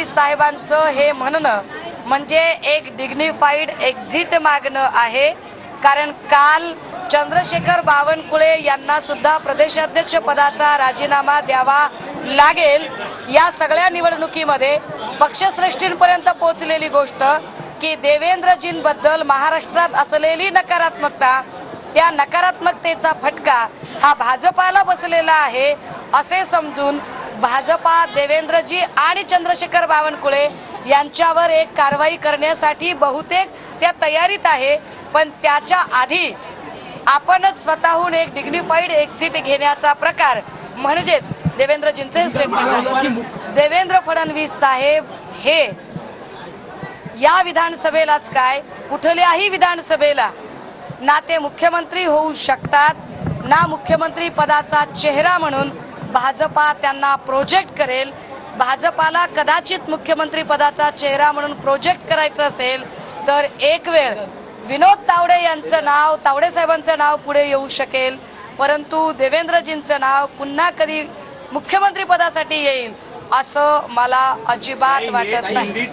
फडणवीस साहेबांचं हे म्हणणं म्हणजे एक डिग्निफाईड एक्झिट मागणं आहे। कारण काल चंद्रशेखर बावनकुळे यांना सुद्धा प्रदेशाध्यक्ष पदाचा राजीनामा द्यावा लागेल। या सगळ्या निवडणुकीमध्ये पक्षश्रेष्ठींपर्यंत पोहोचलेली गोष्ट की देवेंद्रजींबद्दल महाराष्ट्रात असलेली नकारात्मकता, त्या नकारात्मकतेचा फटका हा भाजपाला बसलेला आहे असे समजून भाजपा देवेंद्रजी आणि चंद्रशेखर बावनकुळे यांच्यावर एक कारवाई करण्यासाठी बहुतेक त्या तयारीत आहे। पण त्याच्या आधी आपणच स्वतःहून एक डिग्निफाईड एक्झिट घेण्याचा प्रकार म्हणजेच देवेंद्रजींचे स्टेटमेंट। देवेंद्र फडणवीस साहेब हे या विधानसभेलाच काय कुठल्याही विधानसभेला ना ते मुख्यमंत्री होऊ शकतात, ना मुख्यमंत्री पदाचा चेहरा म्हणून भाजपा त्यांना प्रोजेक्ट करेल। भाजपाला कदाचित मुख्यमंत्री पदाचा चेहरा म्हणून प्रोजेक्ट करायचं असेल तर एक वेळ विनोद तावडे यांचं नाव, तावडे साहेबांचं नाव पुढे येऊ शकेल, परंतु देवेंद्रजींचं नाव पुन्हा कधी मुख्यमंत्री पदासाठी येईल असं मला अजिबात वाटत नाही।